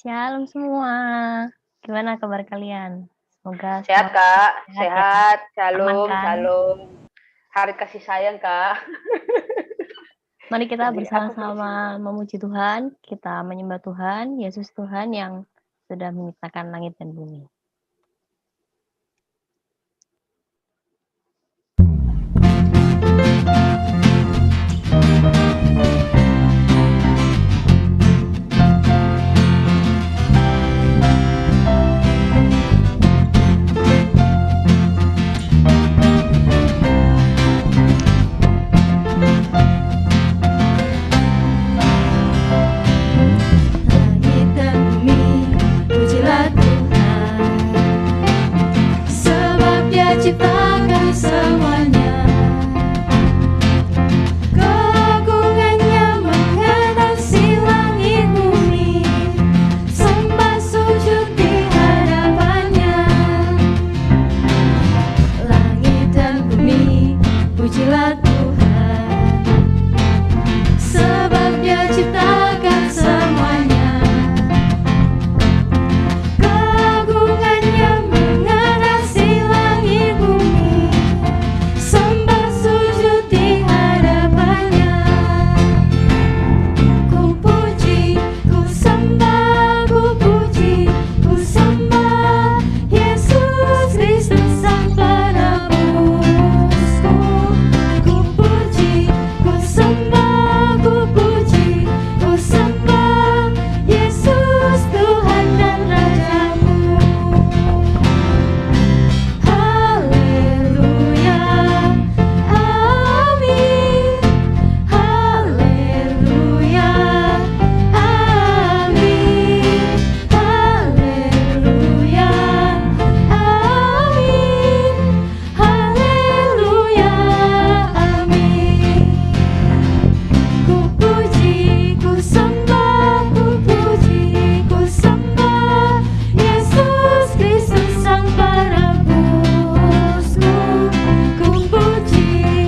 Shalom semua. Gimana kabar kalian? Semoga Sehat, semua Kak. sehat ya. Sehat. Aman Shalom, kan? shalom. Hari kasih sayang, Kak. Mari kita Jadi aku bersama-sama memuji Tuhan, kita menyembah Tuhan, Yesus Tuhan yang sudah menciptakan langit dan bumi. Langit dan bumi, pujilah Tuhan, sebab Dia ciptakan semuanya. Keagungannya mengatasi langit bumi, sembah sujud di hadapannya. Langit dan bumi, pujilah Tuhan, sebab Dia ciptakan semuanya. Keagungannya mengatasi langit bumi, sembah sujud di hadapannya. Ku puji, ku sembah, ku puji, ku sembah Yesus Kristus Sang Penebusku. Ku puji, ku sembah, ku puji, ku sembah Yesus Tuhan dan Rajaku. Haleluya, amin. Haleluya, amin. Haleluya, amin. Haleluya, amin. Ku puji, ku sembah, ku puji, ku sembah Yesus Kristus Sang Penebusku. Ku puji,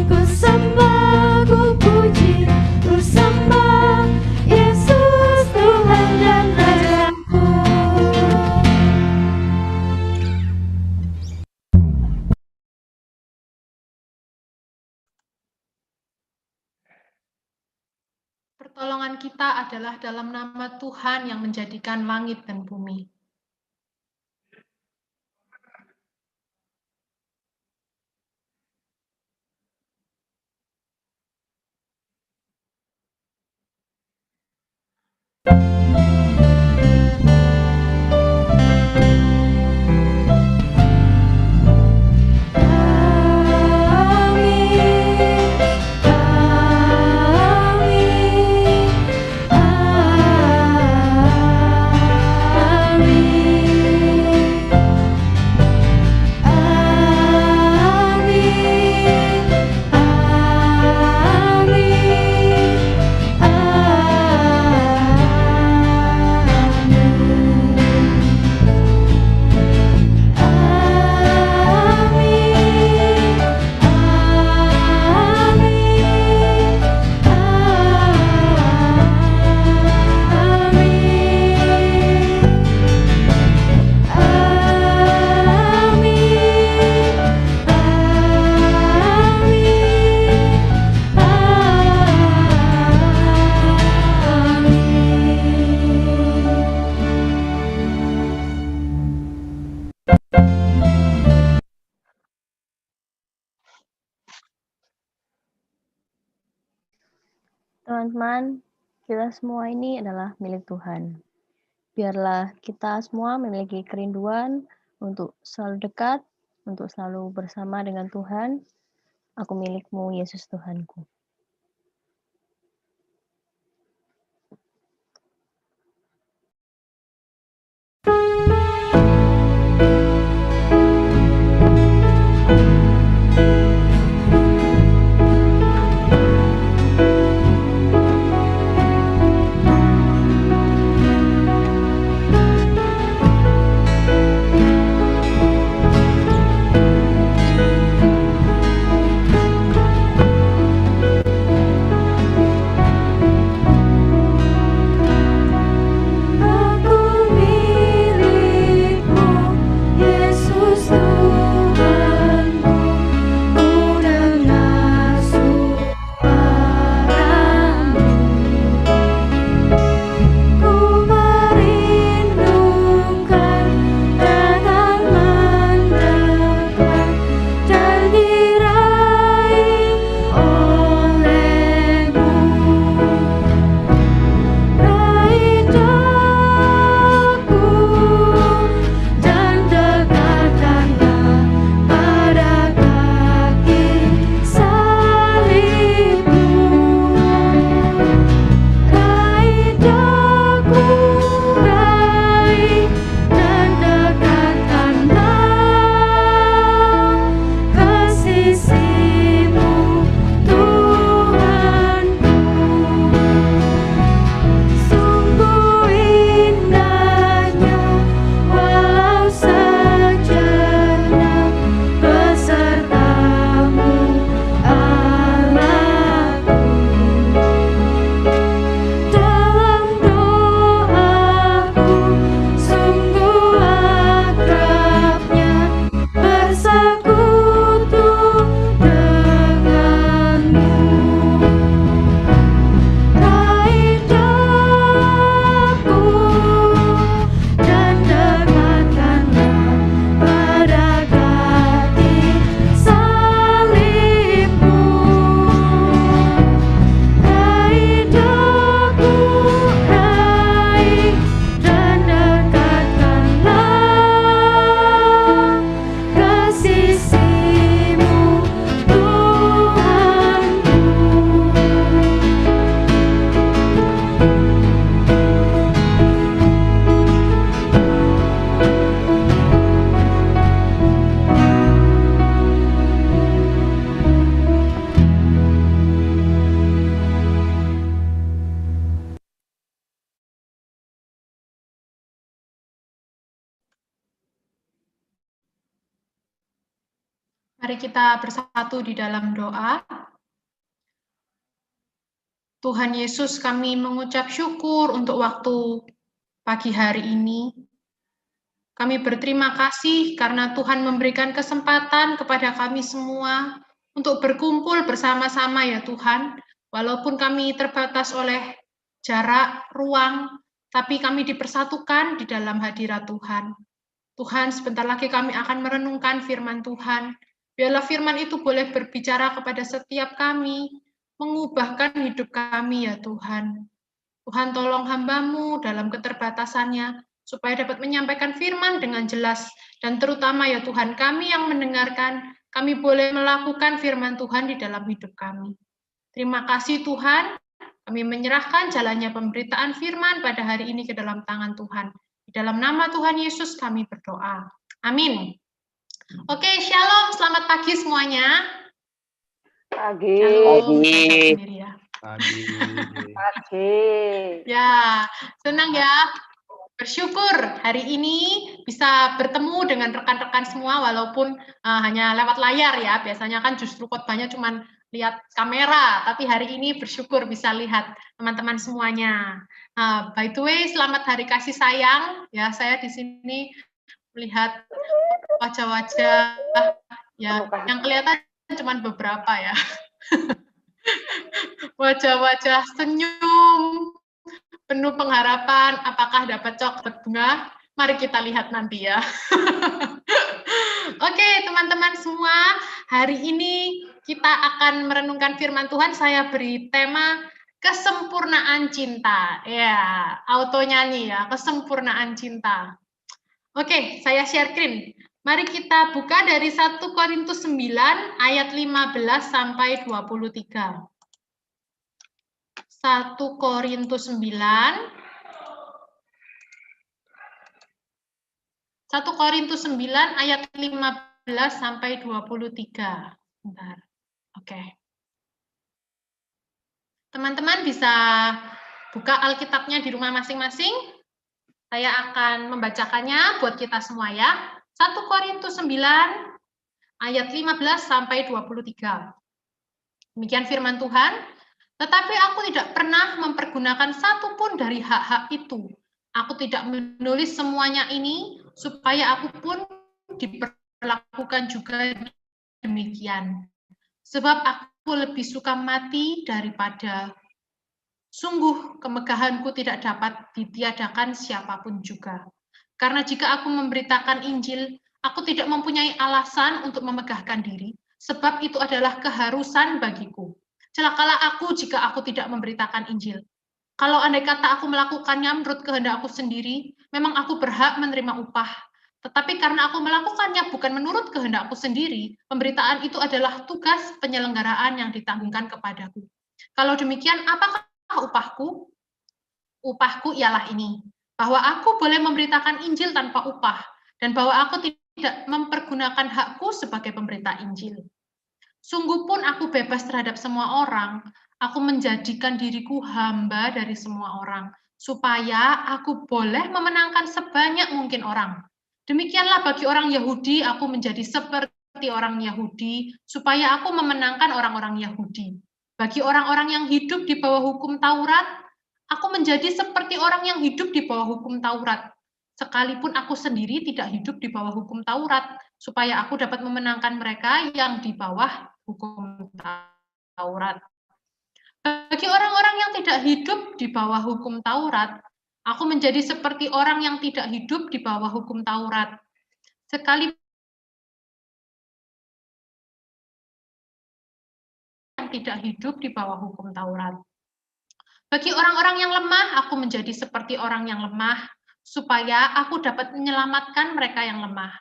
ku sembah, ku puji, ku sembah Yesus Tuhan dan Rajaku. Pertolongan kita adalah dalam nama Tuhan yang menjadikan langit dan bumi. Teman-teman, kita semua ini adalah milik Tuhan. Biarlah kita semua memiliki kerinduan untuk selalu dekat, untuk selalu bersama dengan Tuhan. Aku milikmu, Yesus Tuhanku. Mari kita bersatu di dalam doa. Tuhan Yesus, kami mengucap syukur untuk waktu pagi hari ini. Kami berterima kasih karena Tuhan memberikan kesempatan kepada kami semua untuk berkumpul bersama-sama ya Tuhan. Walaupun kami terbatas oleh jarak, ruang, tapi kami dipersatukan di dalam hadirat Tuhan. Tuhan, sebentar lagi kami akan merenungkan firman Tuhan. Biarlah firman itu boleh berbicara kepada setiap kami, mengubahkan hidup kami ya Tuhan. Tuhan tolong hamba-Mu dalam keterbatasannya, supaya dapat menyampaikan firman dengan jelas, dan terutama ya Tuhan, kami yang mendengarkan, kami boleh melakukan firman Tuhan di dalam hidup kami. Terima kasih Tuhan, kami menyerahkan jalannya pemberitaan firman pada hari ini ke dalam tangan Tuhan. Di dalam nama Tuhan Yesus kami berdoa. Amin. Oke, shalom, selamat pagi semuanya. Pagi. Shalom, saya jawab sendiri ya. Pagi. Ya, senang ya. Bersyukur hari ini bisa bertemu dengan rekan-rekan semua walaupun hanya lewat layar ya. Biasanya kan justru khotbahnya cuma lihat kamera, tapi hari ini bersyukur bisa lihat teman-teman semuanya. By the way, selamat Hari Kasih Sayang. Ya, saya di sini melihat wajah-wajah ya yang kelihatan cuma beberapa ya. Wajah-wajah senyum, penuh pengharapan, apakah dapat coklat bunga? Mari kita lihat nanti ya. Oke, teman-teman semua, hari ini kita akan merenungkan firman Tuhan. Saya beri tema kesempurnaan cinta. Ya, auto nyanyi ya, kesempurnaan cinta. Oke, saya share screen. Mari kita buka dari 1 Korintus 9 ayat 15 sampai 23. 1 Korintus 9 ayat 15 sampai 23. Bentar. Oke. Teman-teman bisa buka Alkitabnya di rumah masing-masing. Saya akan membacakannya buat kita semua ya. 1 Korintus 9 ayat 15 sampai 23. Demikian firman Tuhan. Tetapi aku tidak pernah mempergunakan satu pun dari hak-hak itu. Aku tidak menulis semuanya ini supaya aku pun diperlakukan juga demikian. Sebab aku lebih suka mati daripada sungguh kemegahanku tidak dapat ditiadakan siapapun juga. Karena jika aku memberitakan Injil, aku tidak mempunyai alasan untuk memegahkan diri, sebab itu adalah keharusan bagiku. Celakalah aku jika aku tidak memberitakan Injil. Kalau andai kata aku melakukannya menurut kehendak aku sendiri, memang aku berhak menerima upah. Tetapi karena aku melakukannya bukan menurut kehendak aku sendiri, pemberitaan itu adalah tugas penyelenggaraan yang ditanggungkan kepadaku. Kalau demikian, apakah upahku? Upahku ialah ini, bahwa aku boleh memberitakan Injil tanpa upah, dan bahwa aku tidak mempergunakan hakku sebagai pemberita Injil. Sungguh pun aku bebas terhadap semua orang, aku menjadikan diriku hamba dari semua orang, supaya aku boleh memenangkan sebanyak mungkin orang. Demikianlah bagi orang Yahudi, aku menjadi seperti orang Yahudi, supaya aku memenangkan orang-orang Yahudi. Bagi orang-orang yang hidup di bawah hukum Taurat, aku menjadi seperti orang yang hidup di bawah hukum Taurat. Sekalipun aku sendiri tidak hidup di bawah hukum Taurat, supaya aku dapat memenangkan mereka yang di bawah hukum Taurat. Bagi orang-orang yang tidak hidup di bawah hukum Taurat, aku menjadi seperti orang yang tidak hidup di bawah hukum Taurat. Sekalipun yang tidak hidup di bawah hukum Taurat. Bagi orang-orang yang lemah, aku menjadi seperti orang yang lemah, supaya aku dapat menyelamatkan mereka yang lemah.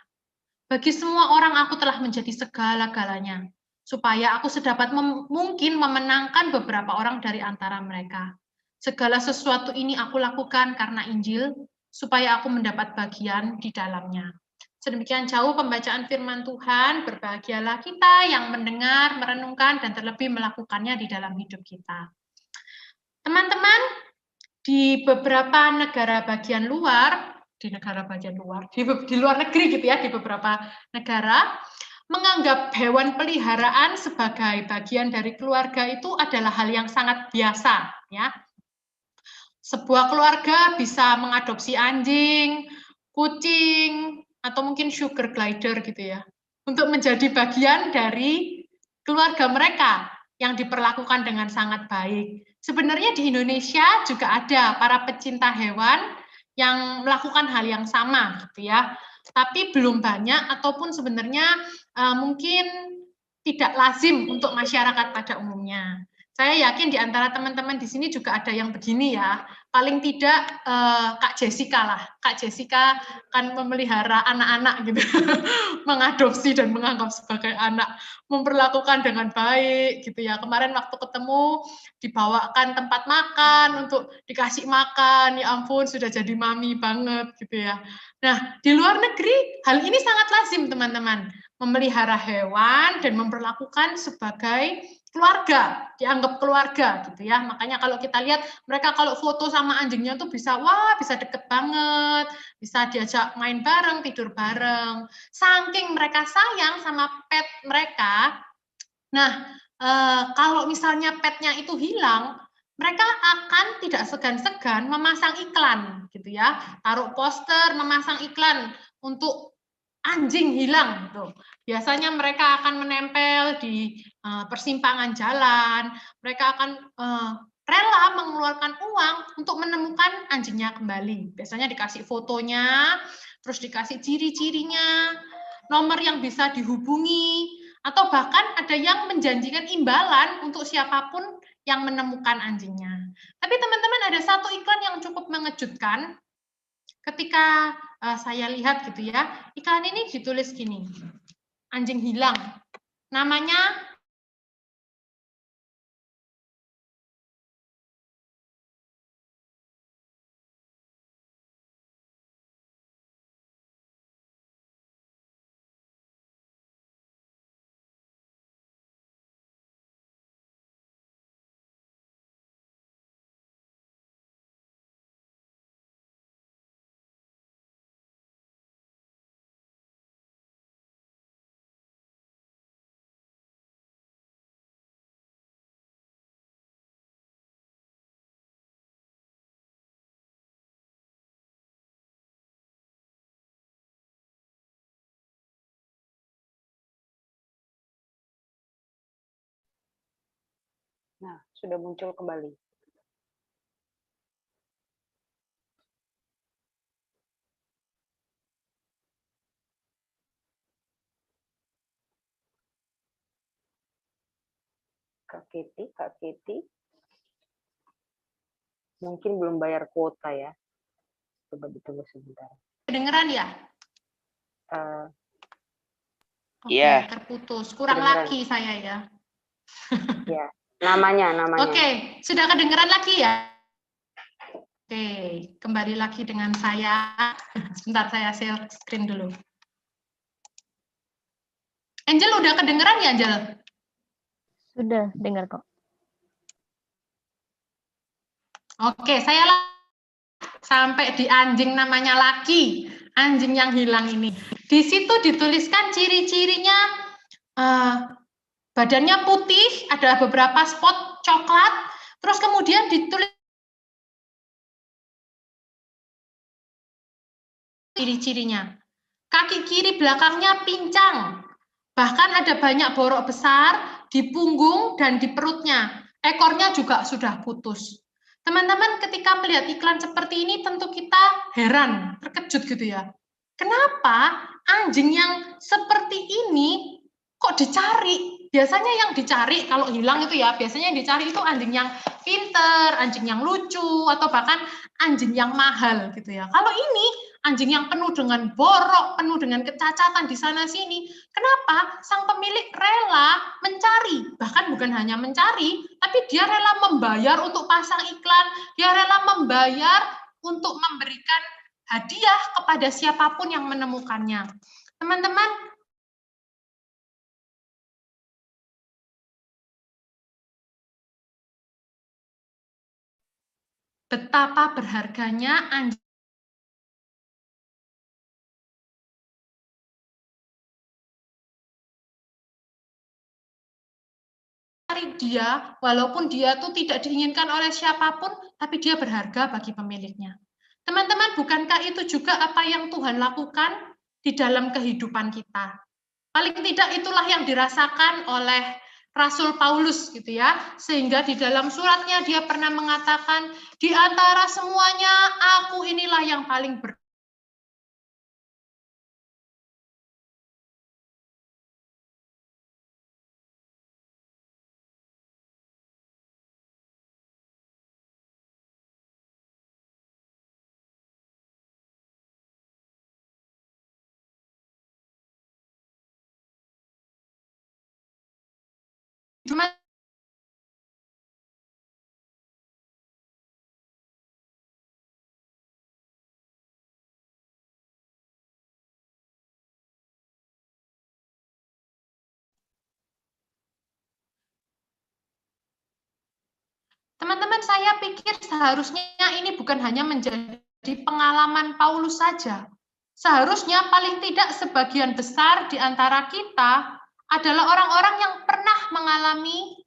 Bagi semua orang aku telah menjadi segala-galanya, supaya aku sedapat mungkin memenangkan beberapa orang dari antara mereka. Segala sesuatu ini aku lakukan karena Injil, supaya aku mendapat bagian di dalamnya. Sedemikian jauh pembacaan firman Tuhan, berbahagialah kita yang mendengar, merenungkan, dan terlebih melakukannya di dalam hidup kita. Teman-teman, di beberapa negara bagian luar, di luar negeri gitu ya, di beberapa negara, menganggap hewan peliharaan sebagai bagian dari keluarga itu adalah hal yang sangat biasa, ya. Sebuah keluarga bisa mengadopsi anjing, kucing, atau mungkin sugar glider gitu ya, untuk menjadi bagian dari keluarga mereka yang diperlakukan dengan sangat baik. Sebenarnya di Indonesia juga ada para pecinta hewan yang melakukan hal yang sama gitu ya. Tapi belum banyak ataupun sebenarnya mungkin tidak lazim untuk masyarakat pada umumnya. Saya yakin di antara teman-teman di sini juga ada yang begini ya. Paling tidak Kak Jessica lah. Kak Jessica kan memelihara anak-anak gitu. Mengadopsi dan menganggap sebagai anak. Memperlakukan dengan baik gitu ya. Kemarin waktu ketemu dibawakan tempat makan untuk dikasih makan. Ya ampun sudah jadi mami banget gitu ya. Nah, di luar negeri hal ini sangat lazim teman-teman. Memelihara hewan dan memperlakukan sebagai keluarga, dianggap keluarga gitu ya. Makanya kalau kita lihat mereka kalau foto sama anjingnya tuh bisa bisa deket banget, bisa diajak main bareng, tidur bareng. Saking mereka sayang sama pet mereka. Nah, kalau misalnya petnya itu hilang, mereka akan tidak segan-segan memasang iklan gitu ya. Taruh poster, memasang iklan untuk anjing hilang gitu. Biasanya mereka akan menempel di persimpangan jalan, mereka akan rela mengeluarkan uang untuk menemukan anjingnya kembali. Biasanya dikasih fotonya, terus dikasih ciri-cirinya, nomor yang bisa dihubungi, atau bahkan ada yang menjanjikan imbalan untuk siapapun yang menemukan anjingnya. Tapi teman-teman ada satu iklan yang cukup mengejutkan ketika saya lihat gitu ya, iklan ini ditulis gini, anjing hilang, namanya Nah, sudah muncul kembali. Kak Keti. Mungkin belum bayar kuota ya. Coba ditunggu sebentar. kedengeran ya? Iya. Terputus. Kurang Kedengeran. lagi saya ya. Ya, namanya. Oke, sudah kedengeran lagi ya? Oke, kembali lagi dengan saya. Sebentar saya share screen dulu. Angel udah kedengeran ya, Angel? Sudah dengar kok. Oke, saya sampai di anjing namanya Laki, anjing yang hilang ini. Di situ dituliskan ciri-cirinya, badannya putih, ada beberapa spot coklat, terus kemudian ditulis ciri-cirinya. Kaki kiri belakangnya pincang, bahkan ada banyak borok besar di punggung dan di perutnya. Ekornya juga sudah putus. Teman-teman ketika melihat iklan seperti ini tentu kita heran, terkejut gitu ya. Kenapa anjing yang seperti ini kok dicari? Biasanya yang dicari kalau hilang itu ya, biasanya yang dicari itu anjing yang pinter, anjing yang lucu, atau bahkan anjing yang mahal gitu ya. Kalau ini anjing yang penuh dengan borok, penuh dengan kecacatan di sana sini. Kenapa? Sang pemilik rela mencari, bahkan bukan hanya mencari, tapi dia rela membayar untuk pasang iklan, dia rela membayar untuk memberikan hadiah kepada siapapun yang menemukannya. Teman-teman, betapa berharganya anjing mencari dia, walaupun dia tuh tidak diinginkan oleh siapapun, tapi dia berharga bagi pemiliknya. Teman-teman, bukankah itu juga apa yang Tuhan lakukan di dalam kehidupan kita? Paling tidak itulah yang dirasakan oleh Rasul Paulus gitu ya. Sehingga di dalam suratnya dia pernah mengatakan, di antara semuanya aku inilah yang paling cuma teman-teman, saya pikir seharusnya ini bukan hanya menjadi pengalaman Paulus saja. Seharusnya paling tidak sebagian besar di antara kita adalah orang-orang yang pernah mengalami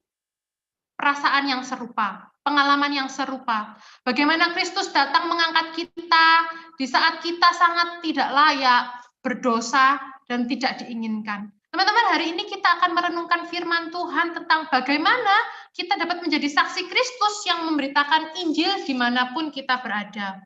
perasaan yang serupa, pengalaman yang serupa. Bagaimana Kristus datang mengangkat kita di saat kita sangat tidak layak, berdosa, dan tidak diinginkan. Teman-teman, hari ini kita akan merenungkan firman Tuhan tentang bagaimana kita dapat menjadi saksi Kristus yang memberitakan Injil dimanapun kita berada.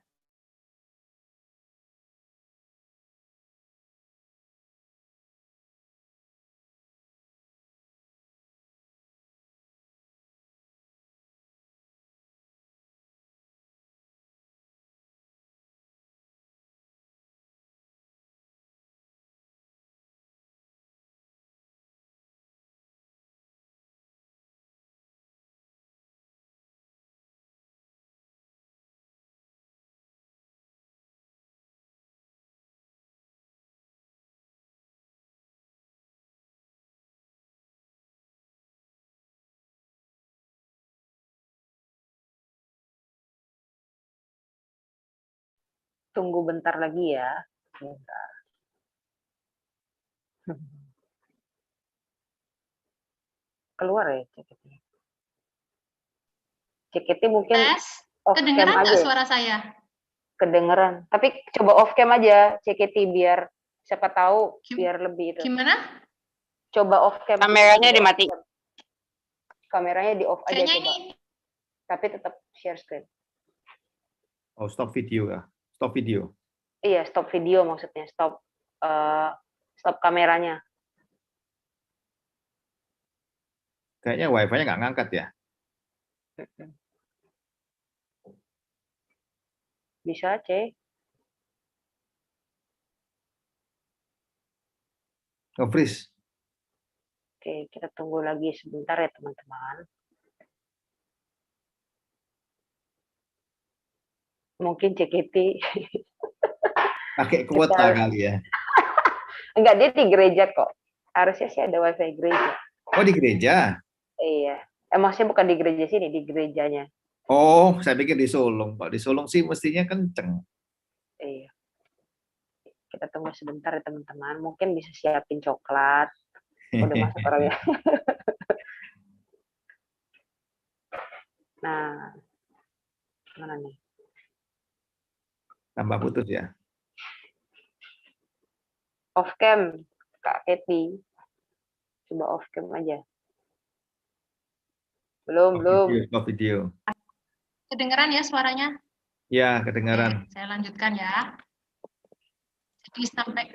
Tunggu bentar lagi ya. Bentar. Keluar ya CKT. CKT mungkin Tes, off cam kedengeran nggak aja. suara saya? Kedengeran. Tapi coba off cam aja CKT biar siapa tahu biar lebih itu. Gimana? Coba off cam. Kameranya dimati. Kameranya di off aja Kayaknya coba. ini Tapi tetap share screen. Oh, stop video ya. Stop video. Iya, stop video maksudnya. Stop kameranya. Kayaknya wifi-nya nggak ngangkat ya. Bisa, C. Nge-freeze. Oke, kita tunggu lagi sebentar ya teman-teman. Mungkin CKT. Pakai kuota kali ya. Enggak, dia di gereja kok. Harusnya sih ada wifi gereja. Oh, di gereja? Iya. Maksudnya bukan di gereja sini, di gerejanya. Oh, saya pikir di Solong. Kalau di Solong sih mestinya kenceng. Iya. Kita tunggu sebentar ya teman-teman. Mungkin bisa siapin coklat. Udah masuk orangnya. Nah, mana nih? Tambah putus ya. Off cam, Kak Keti. Coba off cam aja. Belum. Stop video. kedengeran ya suaranya? Ya, kedengaran. Oke, saya lanjutkan ya. Jadi sampai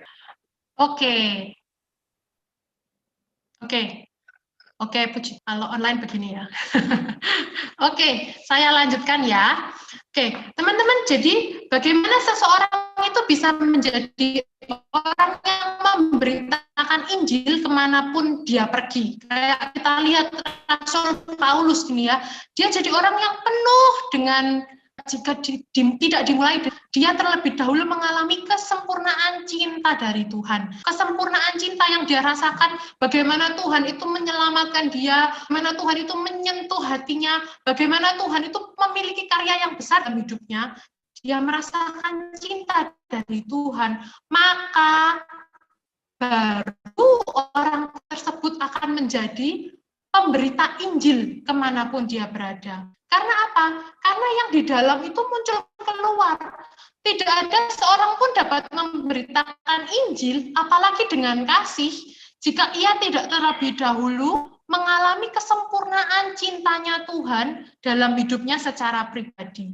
Oke, Puji. Kalau online begini ya. Oke, saya lanjutkan ya. Oke, teman-teman, jadi bagaimana seseorang itu bisa menjadi orang yang memberitakan Injil kemanapun dia pergi. Kayak kita lihat Rasul Paulus ini ya, dia jadi orang yang penuh dengan jika tidak dimulai, dia terlebih dahulu mengalami kesempurnaan cinta dari Tuhan. Kesempurnaan cinta yang dia rasakan, bagaimana Tuhan itu menyelamatkan dia, bagaimana Tuhan itu menyentuh hatinya, bagaimana Tuhan itu memiliki karya yang besar dalam hidupnya. Dia merasakan cinta dari Tuhan, maka baru orang tersebut akan menjadi pemberita Injil kemanapun dia berada. Karena apa? Karena yang di dalam itu muncul keluar. Tidak ada seorang pun dapat memberitakan Injil, apalagi dengan kasih, jika ia tidak terlebih dahulu mengalami kesempurnaan cintanya Tuhan dalam hidupnya secara pribadi.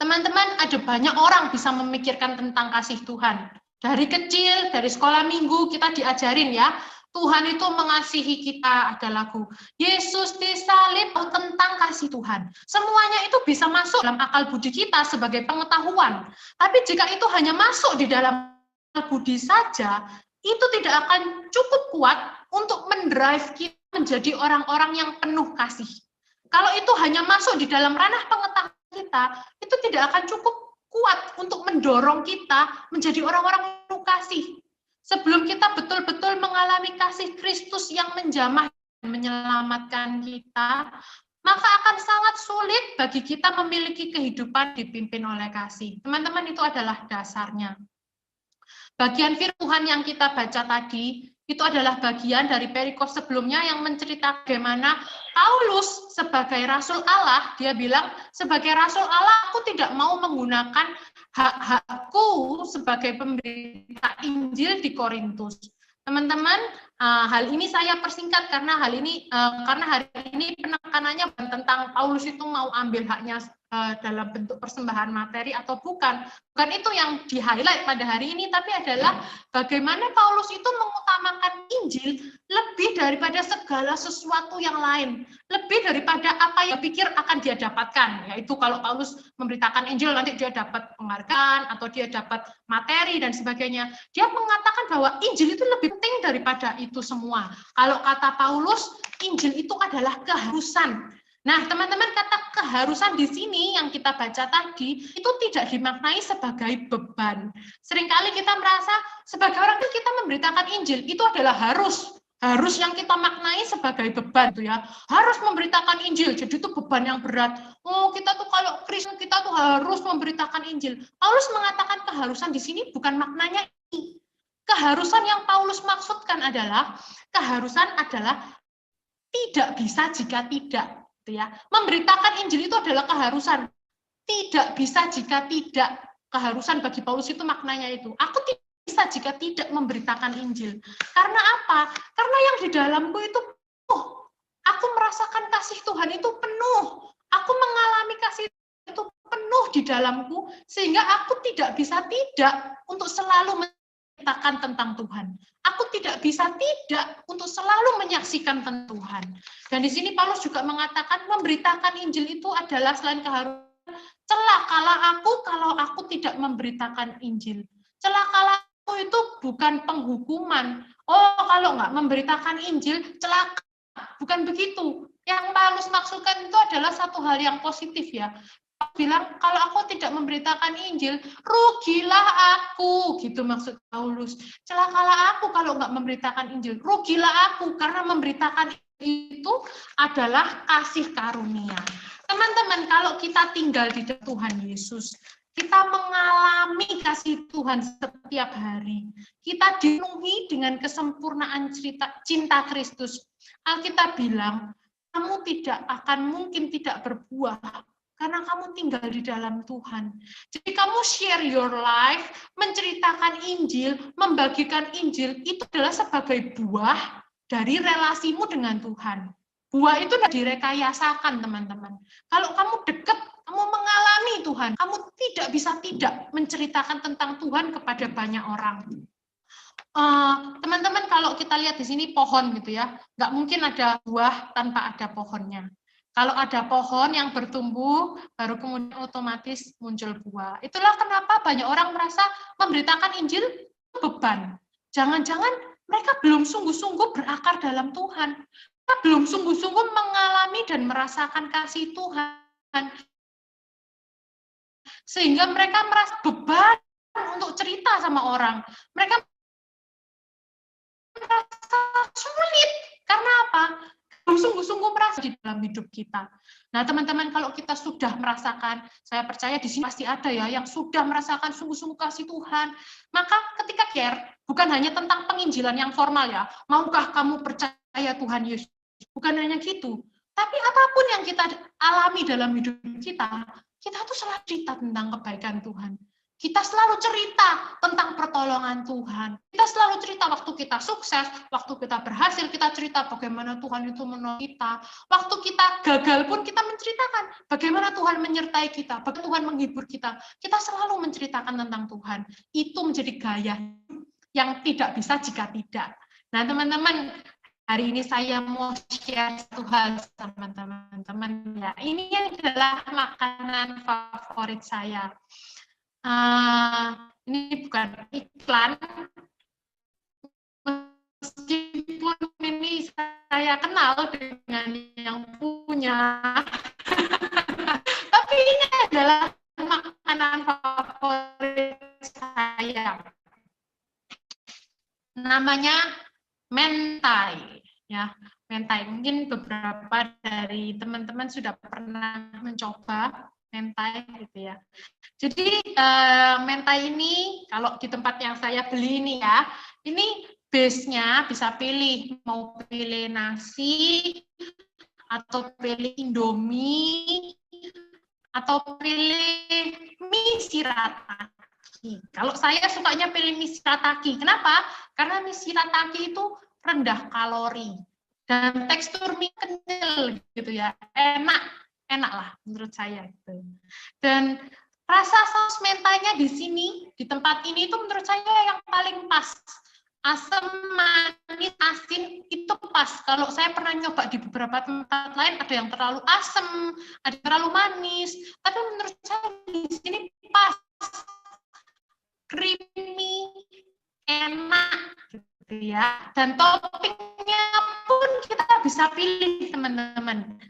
Teman-teman, ada banyak orang bisa memikirkan tentang kasih Tuhan. Dari kecil, dari sekolah minggu, kita diajarin ya, Tuhan itu mengasihi kita, ada lagu Yesus disalib tentang kasih Tuhan. Semuanya itu bisa masuk dalam akal budi kita sebagai pengetahuan. Tapi jika itu hanya masuk di dalam akal budi saja, itu tidak akan cukup kuat untuk mendrive kita menjadi orang-orang yang penuh kasih. Kalau itu hanya masuk di dalam ranah pengetahuan kita, itu tidak akan cukup kuat untuk mendorong kita menjadi orang-orang yang penuh kasih. Sebelum kita betul-betul mengalami kasih Kristus yang menjamah dan menyelamatkan kita, maka akan sangat sulit bagi kita memiliki kehidupan dipimpin oleh kasih. Teman-teman, itu adalah dasarnya. Bagian firman Tuhan yang kita baca tadi, itu adalah bagian dari perikop sebelumnya yang menceritakan bagaimana Paulus sebagai Rasul Allah, dia bilang, sebagai Rasul Allah, aku tidak mau menggunakan hak-hakku sebagai pemberita Injil di Korintus. Teman-teman, hal ini saya persingkat karena hari ini penekanannya bukan tentang Paulus itu mau ambil haknya dalam bentuk persembahan materi atau bukan. Bukan itu yang di-highlight pada hari ini, tapi adalah bagaimana Paulus itu mengutamakan Injil lebih daripada segala sesuatu yang lain. Lebih daripada apa yang pikir akan dia dapatkan. Yaitu kalau Paulus memberitakan Injil, nanti dia dapat penghargaan, atau dia dapat materi, dan sebagainya. Dia mengatakan bahwa Injil itu lebih penting daripada itu semua. Kalau kata Paulus, Injil itu adalah keharusan. Nah, teman-teman, kata keharusan di sini yang kita baca tadi, itu tidak dimaknai sebagai beban. Seringkali kita merasa, sebagai orang kita memberitakan Injil, itu adalah harus. Harus yang kita maknai sebagai beban, tuh ya. Harus memberitakan Injil, jadi itu beban yang berat. Oh, kita tuh kalau Kristen, kita tuh harus memberitakan Injil. Paulus mengatakan keharusan di sini bukan maknanya ini. Keharusan yang Paulus maksudkan adalah, keharusan adalah tidak bisa jika tidak. Ya, memberitakan Injil itu adalah keharusan. Tidak bisa jika tidak. Keharusan bagi Paulus itu maknanya itu. Aku tidak bisa jika tidak memberitakan Injil. Karena apa? Karena yang di dalamku itu penuh. Aku merasakan kasih Tuhan itu penuh. Aku mengalami kasih itu penuh di dalamku, sehingga aku tidak bisa tidak untuk selalu menceritakan tentang Tuhan. Aku tidak bisa tidak untuk selalu menyaksikan tentang Tuhan. Dan di sini Paulus juga mengatakan memberitakan Injil itu adalah selain keharusan, celakalah aku kalau aku tidak memberitakan Injil. Celakalah aku itu bukan penghukuman. Oh, kalau nggak memberitakan Injil, celaka. Bukan begitu. Yang Paulus maksudkan itu adalah satu hal yang positif ya. Bilang kalau aku tidak memberitakan Injil, rugilah aku, gitu maksud Paulus. Celakalah aku kalau nggak memberitakan Injil, rugilah aku, karena memberitakan itu adalah kasih karunia. Teman-teman, kalau kita tinggal di Tuhan Yesus, kita mengalami kasih Tuhan setiap hari. Kita dipenuhi dengan kesempurnaan cinta Kristus. Alkitab bilang, kamu tidak akan mungkin tidak berbuah karena kamu tinggal di dalam Tuhan. Jadi kamu share your life, menceritakan Injil, membagikan Injil, itu adalah sebagai buah dari relasimu dengan Tuhan. Buah itu tidak direkayasakan, teman-teman. Kalau kamu dekat, kamu mengalami Tuhan, kamu tidak bisa tidak menceritakan tentang Tuhan kepada banyak orang. Teman-teman, kalau kita lihat di sini pohon gitu ya, nggak mungkin ada buah tanpa ada pohonnya. Kalau ada pohon yang bertumbuh, baru kemudian otomatis muncul buah. Itulah kenapa banyak orang merasa memberitakan Injil itu beban. Jangan-jangan mereka belum sungguh-sungguh berakar dalam Tuhan. Mereka belum sungguh-sungguh mengalami dan merasakan kasih Tuhan. Sehingga mereka merasa beban untuk cerita sama orang. Mereka merasa sulit. Karena apa? Sungguh-sungguh merasa di dalam hidup kita. Nah, teman-teman, kalau kita sudah merasakan, saya percaya di sini pasti ada ya yang sudah merasakan sungguh-sungguh kasih Tuhan. Maka ketika care, bukan hanya tentang penginjilan yang formal ya. Maukah kamu percaya Tuhan Yesus Bukan hanya gitu, tapi apapun yang kita alami dalam hidup kita, kita tuh selalu cerita tentang kebaikan Tuhan. Kita selalu cerita tentang pertolongan Tuhan. Kita selalu cerita waktu kita sukses, waktu kita berhasil, kita cerita bagaimana Tuhan itu menolong kita. Waktu kita gagal pun kita menceritakan bagaimana Tuhan menyertai kita, bagaimana Tuhan menghibur kita. Kita selalu menceritakan tentang Tuhan. Itu menjadi gaya yang tidak bisa jika tidak. Nah, teman-teman, hari ini saya mau share satu hal sama teman-teman ya. Ini adalah makanan favorit saya. Ini bukan iklan, meskipun ini saya kenal dengan yang punya, tapi ini adalah makanan favorit saya. Namanya mentai, ya. Mentai. Mungkin beberapa dari teman-teman sudah pernah mencoba mentai, gitu ya. Jadi mentai ini kalau di tempat yang saya beli ini ya, ini base-nya bisa pilih, mau pilih nasi, atau pilih Indomie, atau pilih mie shirataki. Kalau saya sukanya pilih mie shirataki. Kenapa? Karena mie shirataki itu rendah kalori dan tekstur mie kenyal gitu ya, enak lah menurut saya gitu. Dan rasa saus mentainya di sini, di tempat ini itu menurut saya yang paling pas. Asam, manis, asin itu pas. Kalau saya pernah nyoba di beberapa tempat lain, ada yang terlalu asam, ada yang terlalu manis. Tapi menurut saya di sini pas. Creamy, enak gitu ya. Dan toppingnya pun kita bisa pilih, teman-teman.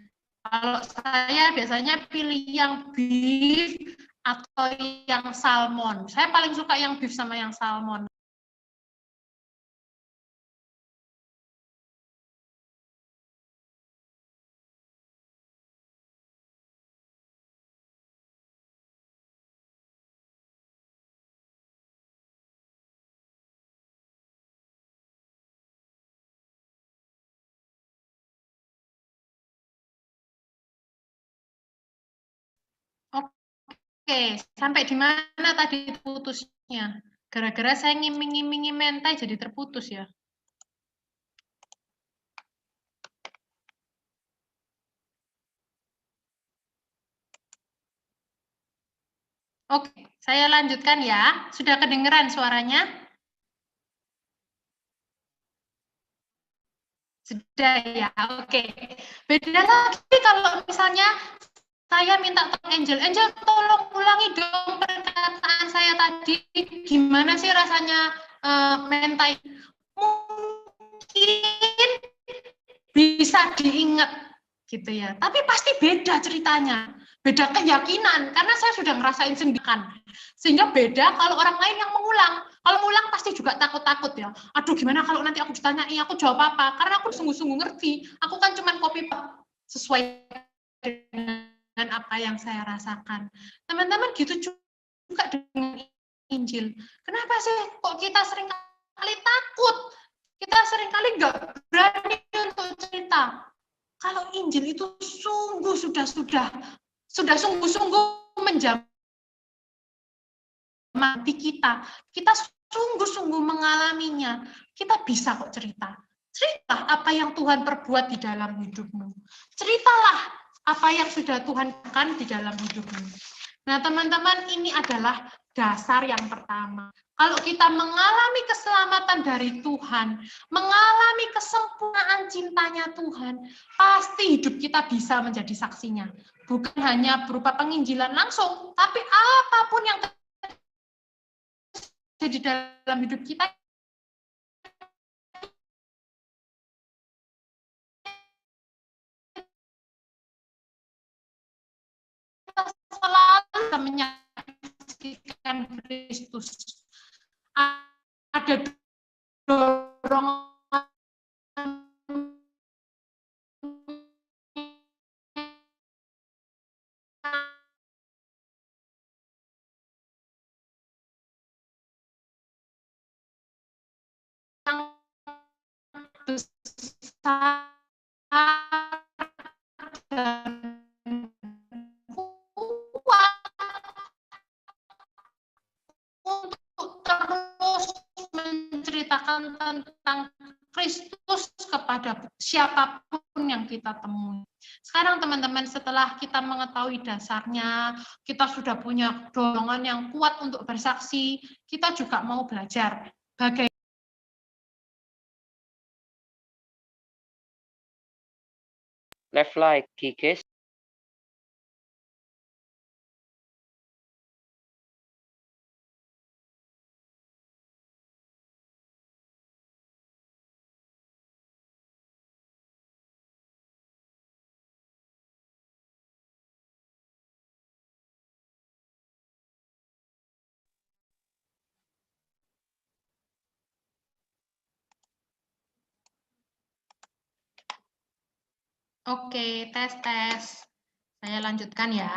Kalau saya biasanya pilih yang beef atau yang salmon. Saya paling suka yang beef sama yang salmon. Oke, sampai di mana tadi putusnya? Gara-gara saya ngiming-ngimingi mentai jadi terputus ya. Oke, saya lanjutkan ya. Sudah kedengeran suaranya? Sudah ya, oke. Beda lagi kalau misalnya saya minta tolong Angel, tolong ulangi dong perkataan saya tadi. Gimana sih rasanya mentai? Mungkin bisa diingat gitu ya. Tapi pasti beda ceritanya, beda keyakinan karena saya sudah ngerasain sendiri. Sehingga beda kalau orang lain yang mengulang. Kalau mengulang pasti juga takut-takut ya. Aduh, gimana kalau nanti aku ditanyai, aku jawab apa? Karena aku sungguh-sungguh ngerti. Aku kan cuma copy sesuai dengan apa yang saya rasakan. Teman-teman gitu juga dengan Injil. Kenapa sih kok kita sering kali takut? Kita sering kali nggak berani untuk cerita. Kalau Injil itu sungguh sudah sungguh-sungguh menjamah hati kita. Kita sungguh-sungguh mengalaminya. Kita bisa kok cerita. Cerita apa yang Tuhan perbuat di dalam hidupmu. Ceritalah apa yang sudah Tuhan lakukan di dalam hidupmu. Nah, teman-teman, ini adalah dasar yang pertama. Kalau kita mengalami keselamatan dari Tuhan, mengalami kesempurnaan cintanya Tuhan, pasti hidup kita bisa menjadi saksinya. Bukan hanya berupa penginjilan langsung, tapi apapun yang terjadi di dalam hidup kita, kita selalu menyaksikan Kristus. Ada dorongan yang besar dan kuat untuk terus menceritakan tentang Kristus kepada siapapun yang kita temui. Sekarang teman-teman, setelah kita mengetahui dasarnya, kita sudah punya dorongan yang kuat untuk bersaksi, kita juga mau belajar bagaimana Left lagi, guys. Oke, tes. Saya lanjutkan ya.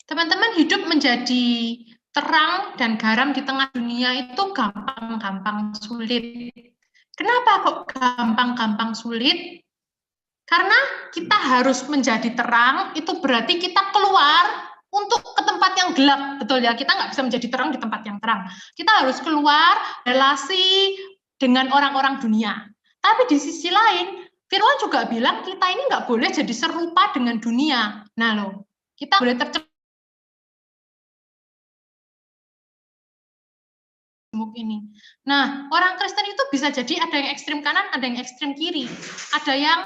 Teman-teman, hidup menjadi terang dan garam di tengah dunia itu gampang-gampang sulit. Kenapa kok gampang-gampang sulit? Karena kita harus menjadi terang, itu berarti kita keluar untuk ke tempat yang gelap. Betul ya, kita nggak bisa menjadi terang di tempat yang terang. Kita harus keluar relasi dengan orang-orang dunia. Tapi di sisi lain, Firman juga bilang kita ini nggak boleh jadi serupa dengan dunia. Nah loh, kita boleh tercemar ini. Nah, orang Kristen itu bisa jadi ada yang ekstrem kanan, ada yang ekstrem kiri. Ada yang,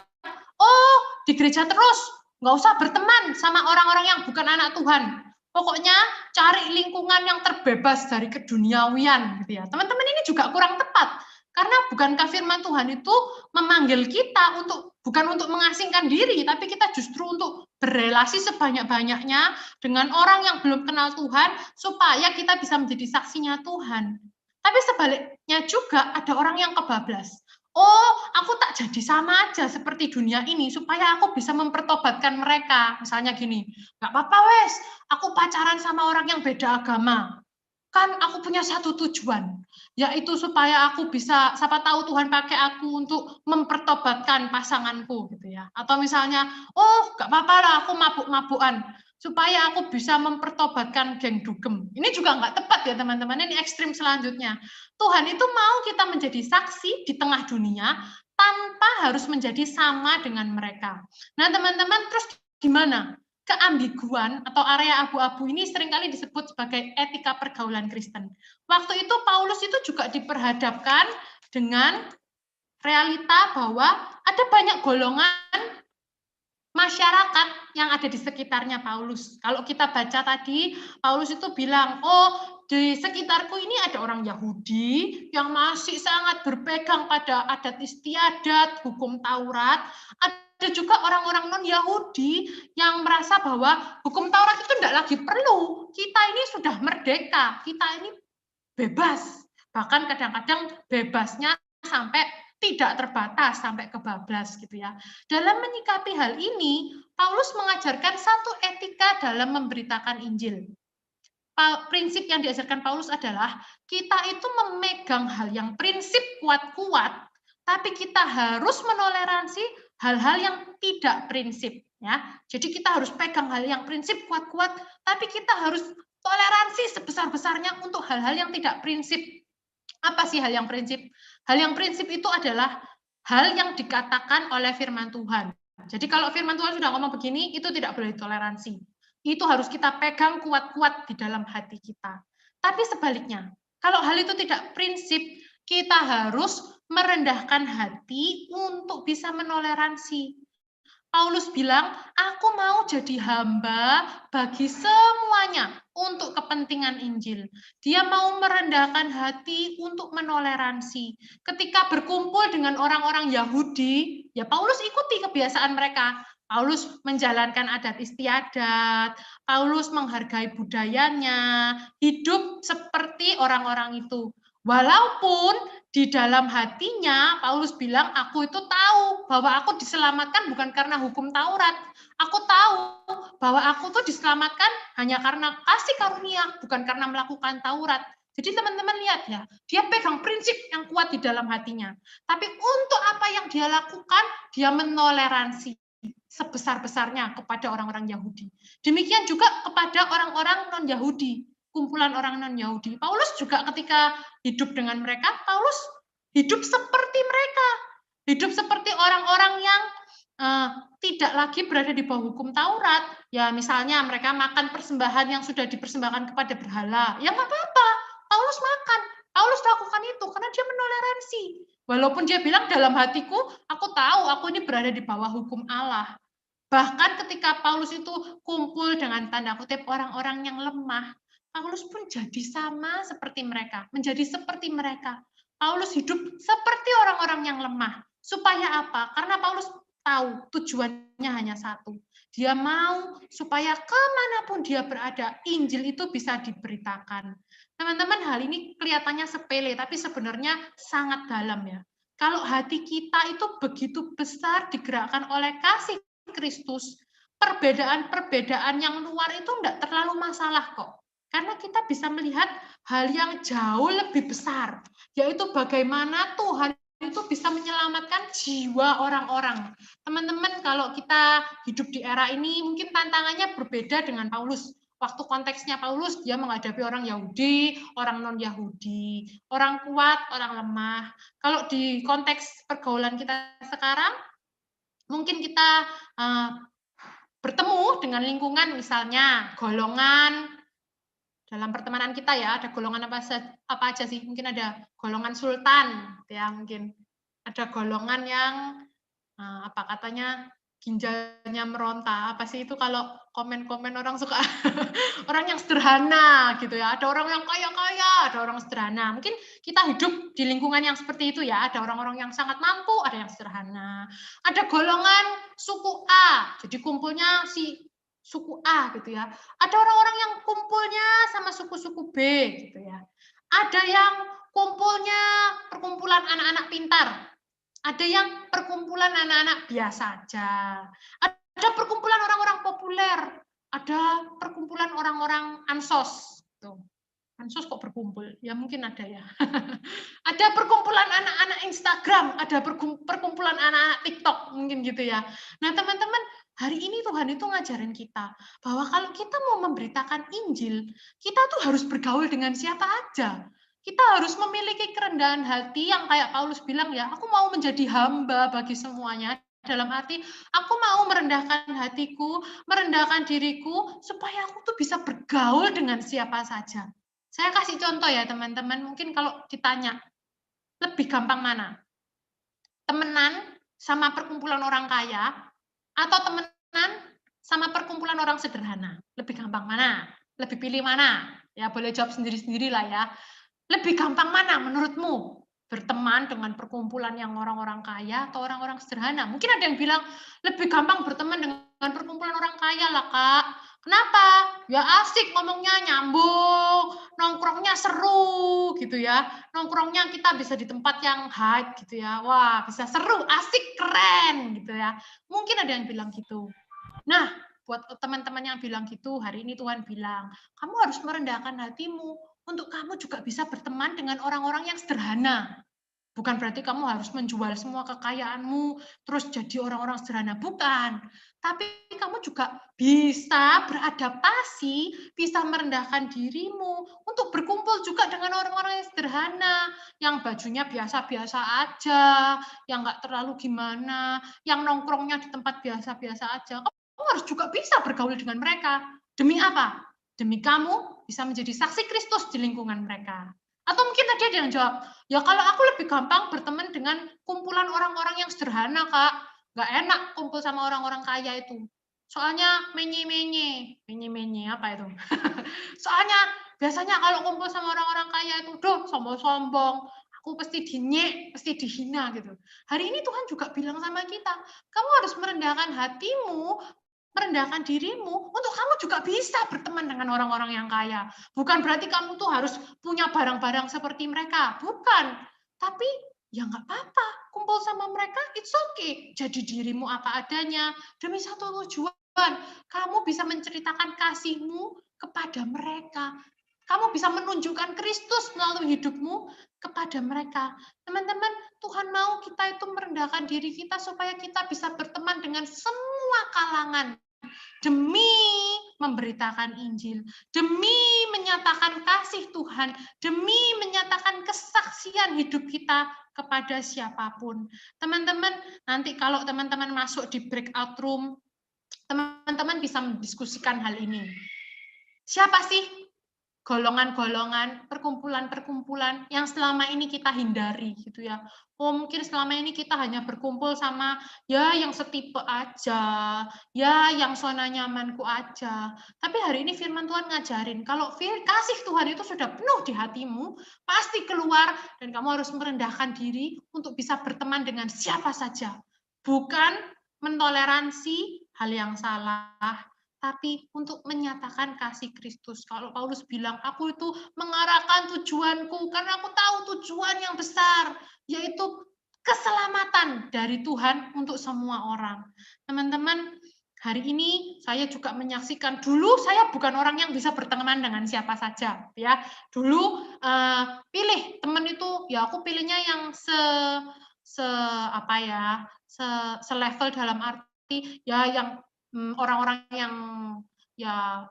oh di gereja terus, nggak usah berteman sama orang-orang yang bukan anak Tuhan. Pokoknya cari lingkungan yang terbebas dari keduniawian, gitu ya. Teman-teman, ini juga kurang tepat. Karena bukankah firman Tuhan itu memanggil kita untuk bukan untuk mengasingkan diri, tapi kita justru untuk berrelasi sebanyak-banyaknya dengan orang yang belum kenal Tuhan, supaya kita bisa menjadi saksinya Tuhan. Tapi sebaliknya juga ada orang yang kebablas. Oh, aku tak jadi sama aja seperti dunia ini, supaya aku bisa mempertobatkan mereka. Misalnya gini, nggak apa-apa wes, aku pacaran sama orang yang beda agama. Kan aku punya satu tujuan, yaitu supaya aku bisa, siapa tahu Tuhan pakai aku untuk mempertobatkan pasanganku, gitu ya. Atau misalnya, oh nggak apa-apa lah, aku mabuk-mabukan, supaya aku bisa mempertobatkan geng dugem. Ini juga nggak tepat ya teman-teman, ini ekstrim selanjutnya. Tuhan itu mau kita menjadi saksi di tengah dunia, tanpa harus menjadi sama dengan mereka. Nah teman-teman, terus gimana? Keambiguan atau area abu-abu ini seringkali disebut sebagai etika pergaulan Kristen. Waktu itu Paulus itu juga diperhadapkan dengan realita bahwa ada banyak golongan masyarakat yang ada di sekitarnya Paulus. Kalau kita baca tadi, Paulus itu bilang, oh di sekitarku ini ada orang Yahudi yang masih sangat berpegang pada adat istiadat, hukum Taurat. Ada juga orang-orang non-Yahudi yang merasa bahwa hukum Taurat itu tidak lagi perlu. Kita ini sudah merdeka, kita ini bebas. Bahkan kadang-kadang bebasnya sampai tidak terbatas, sampai kebablas gitu ya. Dalam menyikapi hal ini, Paulus mengajarkan satu etika dalam memberitakan Injil. Prinsip yang diajarkan Paulus adalah kita itu memegang hal yang prinsip kuat-kuat, tapi kita harus menoleransi hal-hal yang tidak prinsip ya. Jadi kita harus pegang hal yang prinsip kuat-kuat, tapi kita harus toleransi sebesar-besarnya untuk hal-hal yang tidak prinsip. Apa sih hal yang prinsip? Hal yang prinsip itu adalah hal yang dikatakan oleh firman Tuhan. Jadi kalau firman Tuhan sudah ngomong begini, itu tidak boleh ditoleransi. Itu harus kita pegang kuat-kuat di dalam hati kita. Tapi sebaliknya, kalau hal itu tidak prinsip, kita harus merendahkan hati untuk bisa menoleransi. Paulus bilang, aku mau jadi hamba bagi semuanya untuk kepentingan Injil. Dia mau merendahkan hati untuk menoleransi. Ketika berkumpul dengan orang-orang Yahudi, ya Paulus ikuti kebiasaan mereka. Paulus menjalankan adat istiadat, Paulus menghargai budayanya, hidup seperti orang-orang itu. Walaupun di dalam hatinya Paulus bilang, aku itu tahu bahwa aku diselamatkan bukan karena hukum Taurat. Aku tahu bahwa aku tuh diselamatkan hanya karena kasih karunia, bukan karena melakukan Taurat. Jadi teman-teman lihat ya, dia pegang prinsip yang kuat di dalam hatinya. Tapi untuk apa yang dia lakukan, dia menoleransi sebesar-besarnya kepada orang-orang Yahudi. Demikian juga kepada orang-orang non-Yahudi, kumpulan orang non-Yahudi. Paulus juga ketika hidup dengan mereka, Paulus hidup seperti mereka. Hidup seperti orang-orang yang tidak lagi berada di bawah hukum Taurat. Ya misalnya mereka makan persembahan yang sudah dipersembahkan kepada berhala. Ya nggak apa-apa, Paulus makan. Paulus lakukan itu karena dia menoleransi. Walaupun dia bilang dalam hatiku, aku tahu aku ini berada di bawah hukum Allah. Bahkan ketika Paulus itu kumpul dengan tanda kutip orang-orang yang lemah, Paulus pun jadi sama seperti mereka, menjadi seperti mereka. Paulus hidup seperti orang-orang yang lemah. Supaya apa? Karena Paulus tahu tujuannya hanya satu. Dia mau supaya kemanapun dia berada, Injil itu bisa diberitakan. Teman-teman, hal ini kelihatannya sepele, tapi sebenarnya sangat dalam ya. Kalau hati kita itu begitu besar digerakkan oleh kasih Kristus, perbedaan-perbedaan yang luar itu enggak terlalu masalah kok. Karena kita bisa melihat hal yang jauh lebih besar, yaitu bagaimana Tuhan itu bisa menyelamatkan jiwa orang-orang. Teman-teman, kalau kita hidup di era ini, mungkin tantangannya berbeda dengan Paulus. Waktu konteksnya Paulus, dia menghadapi orang Yahudi, orang non-Yahudi, orang kuat, orang lemah. Kalau di konteks pergaulan kita sekarang, mungkin kita bertemu dengan lingkungan, misalnya golongan dalam pertemanan kita ya, ada golongan apa aja sih? Mungkin ada golongan sultan, ya mungkin ada golongan yang apa katanya ginjalnya meronta. Apa sih itu kalau komen-komen orang suka orang yang sederhana gitu ya. Ada orang yang kaya-kaya, ada orang sederhana. Mungkin kita hidup di lingkungan yang seperti itu ya. Ada orang-orang yang sangat mampu, ada yang sederhana. Ada golongan suku A, jadi kumpulnya si suku A gitu ya. Ada orang-orang yang kumpulnya sama suku-suku B gitu ya. Ada yang kumpulnya perkumpulan anak-anak pintar. Ada yang perkumpulan anak-anak biasa aja. Ada perkumpulan orang-orang populer. Ada perkumpulan orang-orang ansos. Tuh. Ansos kok berkumpul? Ya mungkin ada ya. Ada perkumpulan anak-anak Instagram. Ada perkumpulan anak-anak TikTok. Mungkin gitu ya. Nah teman-teman, hari ini Tuhan itu ngajarin kita bahwa kalau kita mau memberitakan Injil, kita tuh harus bergaul dengan siapa aja. Kita harus memiliki kerendahan hati yang kayak Paulus bilang ya, aku mau menjadi hamba bagi semuanya. Dalam arti, aku mau merendahkan hatiku, merendahkan diriku, supaya aku tuh bisa bergaul dengan siapa saja. Saya kasih contoh ya teman-teman, mungkin kalau ditanya, lebih gampang mana? Temenan sama perkumpulan orang kaya, atau temenan sama perkumpulan orang sederhana? Lebih gampang mana? Lebih pilih mana? Ya boleh jawab sendiri-sendiri lah ya. Lebih gampang mana menurutmu? Berteman dengan perkumpulan yang orang-orang kaya atau orang-orang sederhana? Mungkin ada yang bilang, lebih gampang berteman dengan perkumpulan orang kaya lah, Kak. Kenapa? Ya asik ngomongnya, nyambung, nongkrongnya seru gitu ya. Nongkrongnya kita bisa di tempat yang hype gitu ya. Wah, bisa seru, asik, keren gitu ya. Mungkin ada yang bilang gitu. Nah, buat teman-teman yang bilang gitu, hari ini Tuhan bilang, kamu harus merendahkan hatimu untuk kamu juga bisa berteman dengan orang-orang yang sederhana. Bukan berarti kamu harus menjual semua kekayaanmu, terus jadi orang-orang sederhana. Bukan. Tapi kamu juga bisa beradaptasi, bisa merendahkan dirimu untuk berkumpul juga dengan orang-orang yang sederhana, yang bajunya biasa-biasa aja, yang nggak terlalu gimana, yang nongkrongnya di tempat biasa-biasa aja. Kamu harus juga bisa bergaul dengan mereka. Demi apa? Demi kamu bisa menjadi saksi Kristus di lingkungan mereka. Atau mungkin ada yang jawab, ya kalau aku lebih gampang berteman dengan kumpulan orang-orang yang sederhana, Kak. Nggak enak kumpul sama orang-orang kaya itu. Soalnya menye-menye apa itu? Soalnya biasanya kalau kumpul sama orang-orang kaya itu, sombong-sombong. Aku pasti dinyek, pasti dihina gitu. Hari ini Tuhan juga bilang sama kita, kamu harus merendahkan hatimu, merendahkan dirimu untuk kamu juga bisa berteman dengan orang-orang yang kaya. Bukan berarti kamu tuh harus punya barang-barang seperti mereka. Bukan. Tapi ya nggak apa-apa. Kumpul sama mereka, it's okay. Jadi dirimu apa adanya. Demi satu tujuan. Kamu bisa menceritakan kasihmu kepada mereka. Kamu bisa menunjukkan Kristus melalui hidupmu kepada mereka. Teman-teman, Tuhan mau kita itu merendahkan diri kita supaya kita bisa berteman dengan semua kalangan demi memberitakan Injil, demi menyatakan kasih Tuhan, demi menyatakan kesaksian hidup kita kepada siapapun. Teman-teman, nanti kalau teman-teman masuk di breakout room, teman-teman bisa mendiskusikan hal ini. Siapa sih golongan-golongan, perkumpulan-perkumpulan yang selama ini kita hindari gitu ya. Oh, mungkin selama ini kita hanya berkumpul sama ya yang setipe aja, ya yang zona nyamanku aja. Tapi hari ini firman Tuhan ngajarin kalau kasih Tuhan itu sudah penuh di hatimu, pasti keluar dan kamu harus merendahkan diri untuk bisa berteman dengan siapa saja. Bukan mentoleransi hal yang salah, tapi untuk menyatakan kasih Kristus. Kalau Paulus bilang, aku itu mengarahkan tujuanku, karena aku tahu tujuan yang besar, yaitu keselamatan dari Tuhan untuk semua orang. Teman-teman, hari ini saya juga menyaksikan, dulu saya bukan orang yang bisa berteman dengan siapa saja. Ya, dulu pilih teman itu, ya aku pilihnya yang selevel dalam arti, ya yang orang-orang yang ya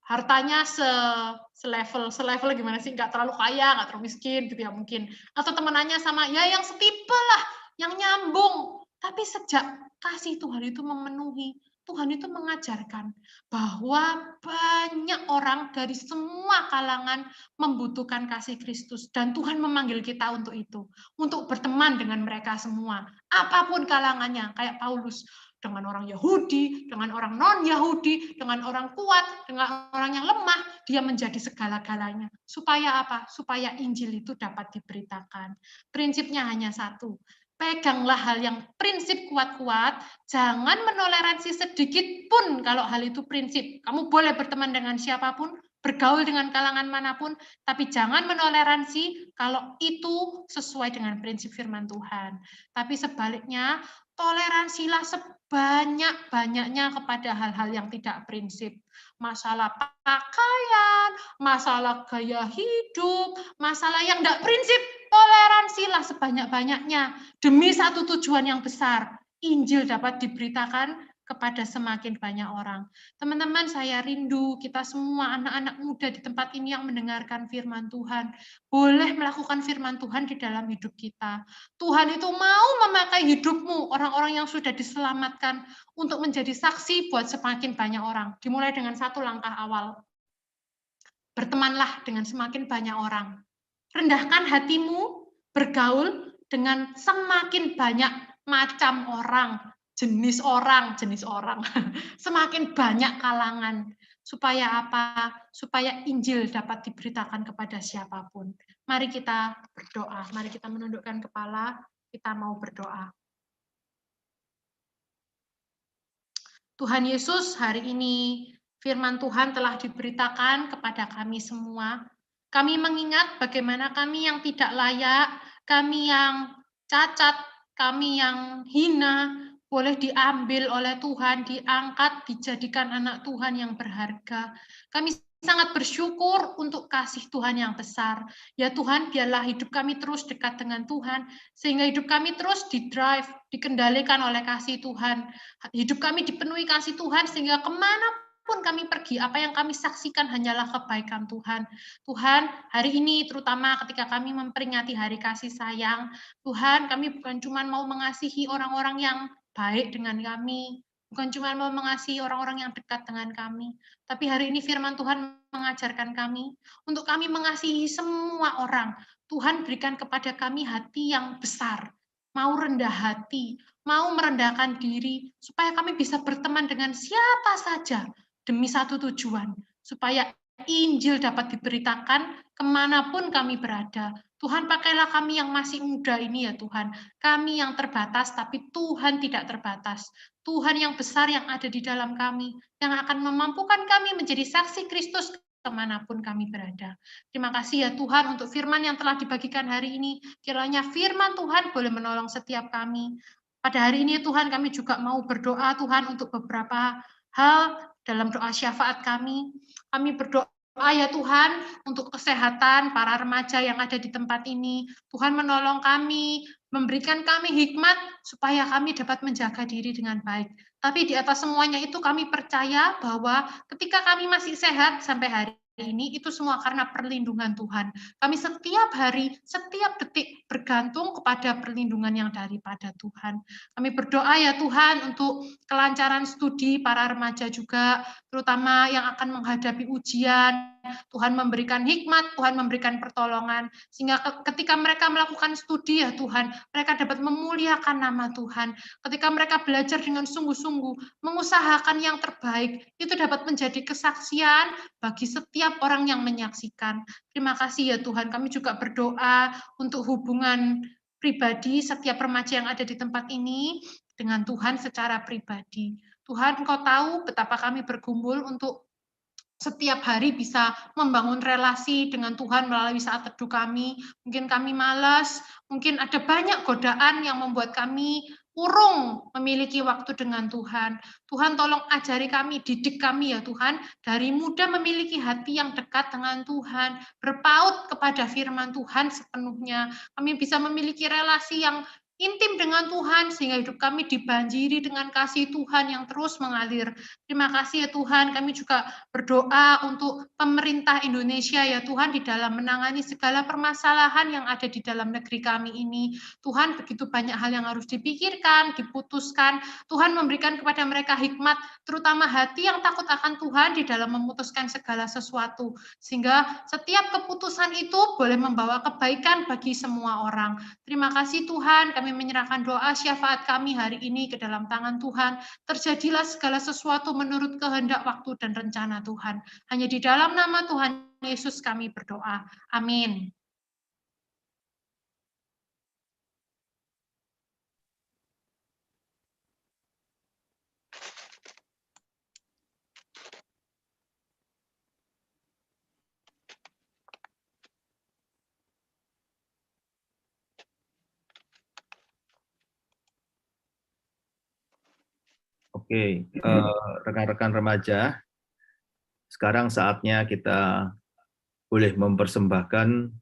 hartanya selevel gimana sih, nggak terlalu kaya, nggak terlalu miskin gitu ya mungkin, atau temenannya sama ya yang setipe lah, yang nyambung. Tapi sejak kasih Tuhan itu memenuhi, Tuhan itu mengajarkan bahwa banyak orang dari semua kalangan membutuhkan kasih Kristus, dan Tuhan memanggil kita untuk itu, untuk berteman dengan mereka semua, apapun kalangannya, kayak Paulus, dengan orang Yahudi, dengan orang non-Yahudi, dengan orang kuat, dengan orang yang lemah, dia menjadi segala-galanya. Supaya apa? Supaya Injil itu dapat diberitakan. Prinsipnya hanya satu, peganglah hal yang prinsip kuat-kuat, jangan menoleransi sedikit pun kalau hal itu prinsip. Kamu boleh berteman dengan siapapun, bergaul dengan kalangan manapun, tapi jangan menoleransi kalau itu sesuai dengan prinsip firman Tuhan. Tapi sebaliknya, toleransilah sebanyak-banyaknya kepada hal-hal yang tidak prinsip. Masalah pakaian, masalah gaya hidup, masalah yang tidak prinsip, toleransilah sebanyak-banyaknya demi satu tujuan yang besar. Injil dapat diberitakan kepada semakin banyak orang. Teman-teman, saya rindu kita semua anak-anak muda di tempat ini yang mendengarkan firman Tuhan, boleh melakukan firman Tuhan di dalam hidup kita. Tuhan itu mau memakai hidupmu, orang-orang yang sudah diselamatkan, untuk menjadi saksi buat semakin banyak orang. Dimulai dengan satu langkah awal. Bertemanlah dengan semakin banyak orang. Rendahkan hatimu, bergaul dengan semakin banyak macam orang, jenis orang, semakin banyak kalangan. Supaya apa? Supaya Injil dapat diberitakan kepada siapapun. Mari kita berdoa, mari kita menundukkan kepala, kita mau berdoa. Tuhan Yesus, hari ini firman Tuhan telah diberitakan kepada kami semua. Kami mengingat bagaimana kami yang tidak layak, kami yang cacat, kami yang hina, boleh diambil oleh Tuhan, diangkat, dijadikan anak Tuhan yang berharga. Kami sangat bersyukur untuk kasih Tuhan yang besar. Ya Tuhan, biarlah hidup kami terus dekat dengan Tuhan, sehingga hidup kami terus didrive, dikendalikan oleh kasih Tuhan. Hidup kami dipenuhi kasih Tuhan, sehingga kemanapun kami pergi, apa yang kami saksikan hanyalah kebaikan Tuhan. Tuhan, hari ini terutama ketika kami memperingati hari kasih sayang, Tuhan, kami bukan cuma mau mengasihi orang-orang yang baik dengan kami, bukan cuma mau mengasihi orang-orang yang dekat dengan kami, tapi hari ini firman Tuhan mengajarkan kami untuk kami mengasihi semua orang. Tuhan berikan kepada kami hati yang besar, mau rendah hati, mau merendahkan diri, supaya kami bisa berteman dengan siapa saja demi satu tujuan, supaya Injil dapat diberitakan kemanapun kami berada. Tuhan, pakailah kami yang masih muda ini ya Tuhan, kami yang terbatas, tapi Tuhan tidak terbatas. Tuhan yang besar yang ada di dalam kami, yang akan memampukan kami menjadi saksi Kristus kemanapun kami berada. Terima kasih ya Tuhan untuk firman yang telah dibagikan hari ini. Kiranya firman Tuhan boleh menolong setiap kami. Pada hari ini Tuhan, kami juga mau berdoa Tuhan untuk beberapa hal dalam doa syafaat kami. Kami berdoa ya Tuhan, untuk kesehatan para remaja yang ada di tempat ini. Tuhan menolong kami, memberikan kami hikmat supaya kami dapat menjaga diri dengan baik. Tapi di atas semuanya itu kami percaya bahwa ketika kami masih sehat sampai hari ini, itu semua karena perlindungan Tuhan. Kami setiap hari, setiap detik bergantung kepada perlindungan yang daripada Tuhan. Kami berdoa ya Tuhan untuk kelancaran studi para remaja juga, terutama yang akan menghadapi ujian. Tuhan memberikan hikmat, Tuhan memberikan pertolongan, sehingga ketika mereka melakukan studi ya Tuhan, mereka dapat memuliakan nama Tuhan. Ketika mereka belajar dengan sungguh-sungguh, mengusahakan yang terbaik, itu dapat menjadi kesaksian bagi setiap orang yang menyaksikan. Terima kasih ya Tuhan, kami juga berdoa untuk hubungan pribadi setiap remaja yang ada di tempat ini dengan Tuhan secara pribadi. Tuhan, Engkau tahu betapa kami bergumul untuk setiap hari bisa membangun relasi dengan Tuhan melalui saat teduh kami. Mungkin kami malas, mungkin ada banyak godaan yang membuat kami urung memiliki waktu dengan Tuhan. Tuhan tolong ajari kami, didik kami ya Tuhan, dari muda memiliki hati yang dekat dengan Tuhan, berpaut kepada firman Tuhan sepenuhnya. Kami bisa memiliki relasi yang intim dengan Tuhan, sehingga hidup kami dibanjiri dengan kasih Tuhan yang terus mengalir. Terima kasih ya Tuhan, kami juga berdoa untuk pemerintah Indonesia ya Tuhan, di dalam menangani segala permasalahan yang ada di dalam negeri kami ini. Tuhan, begitu banyak hal yang harus dipikirkan, diputuskan. Tuhan memberikan kepada mereka hikmat, terutama hati yang takut akan Tuhan di dalam memutuskan segala sesuatu. Sehingga setiap keputusan itu boleh membawa kebaikan bagi semua orang. Terima kasih Tuhan, kami menyerahkan doa syafaat kami hari ini ke dalam tangan Tuhan. Terjadilah segala sesuatu menurut kehendak, waktu, dan rencana Tuhan. Hanya di dalam nama Tuhan Yesus kami berdoa. Amin. Oke, rekan-rekan remaja, sekarang saatnya kita boleh mempersembahkan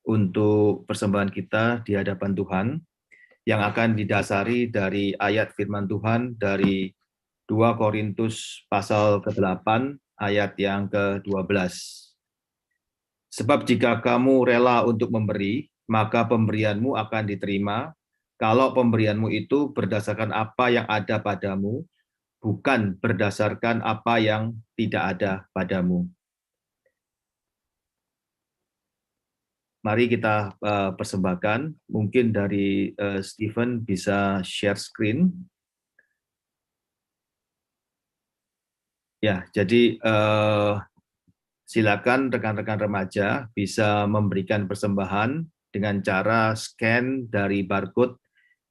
untuk persembahan kita di hadapan Tuhan yang akan didasari dari ayat firman Tuhan dari 2 Korintus pasal ke-8 ayat yang ke-12. Sebab jika kamu rela untuk memberi, maka pemberianmu akan diterima, kalau pemberianmu itu berdasarkan apa yang ada padamu, bukan berdasarkan apa yang tidak ada padamu. Mari kita persembahkan. Mungkin dari Stephen bisa share screen. Ya, jadi silakan rekan-rekan remaja bisa memberikan persembahan dengan cara scan dari barcode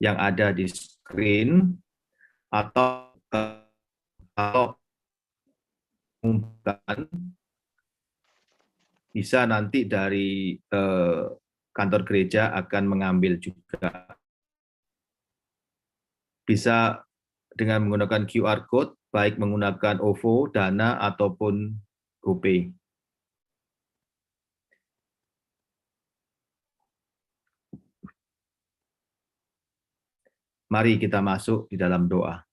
yang ada di screen, atau kalau bukan, bisa nanti dari kantor gereja akan mengambil juga. Bisa dengan menggunakan QR code, baik menggunakan OVO, Dana, ataupun GoPay. Mari kita masuk di dalam doa.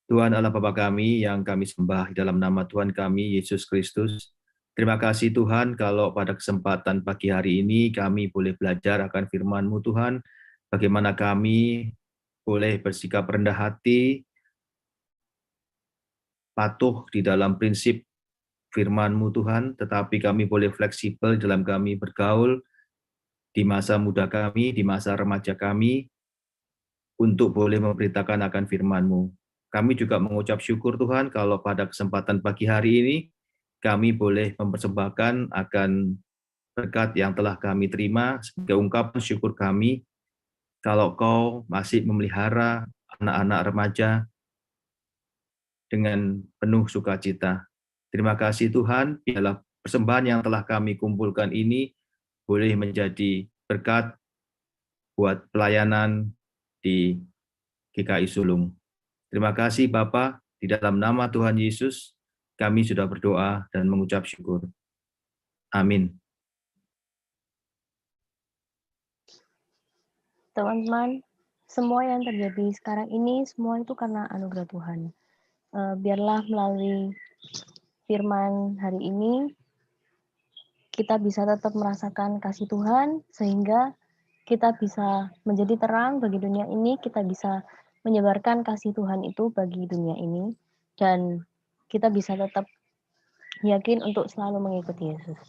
Tuhan Allah Bapa kami yang kami sembah di dalam nama Tuhan kami, Yesus Kristus. Terima kasih Tuhan kalau pada kesempatan pagi hari ini kami boleh belajar akan firman-Mu Tuhan, bagaimana kami boleh bersikap rendah hati, patuh di dalam prinsip firman-Mu Tuhan, tetapi kami boleh fleksibel dalam kami bergaul di masa muda kami, di masa remaja kami, untuk boleh memberitakan akan firman-Mu. Kami juga mengucap syukur Tuhan kalau pada kesempatan pagi hari ini kami boleh mempersembahkan akan berkat yang telah kami terima sebagai ungkapan syukur kami kalau Kau masih memelihara anak-anak remaja dengan penuh sukacita. Terima kasih Tuhan, biarlah persembahan yang telah kami kumpulkan ini boleh menjadi berkat buat pelayanan di GKI Sulung. Terima kasih Bapak, Di dalam nama Tuhan Yesus, kami sudah berdoa dan mengucap syukur. Amin. Teman-teman, semua yang terjadi sekarang ini, semua itu karena anugerah Tuhan. Biarlah melalui firman hari ini, kita bisa tetap merasakan kasih Tuhan, sehingga kita bisa menjadi terang bagi dunia ini, kita bisa menyebarkan kasih Tuhan itu bagi dunia ini, dan kita bisa tetap yakin untuk selalu mengikuti Yesus.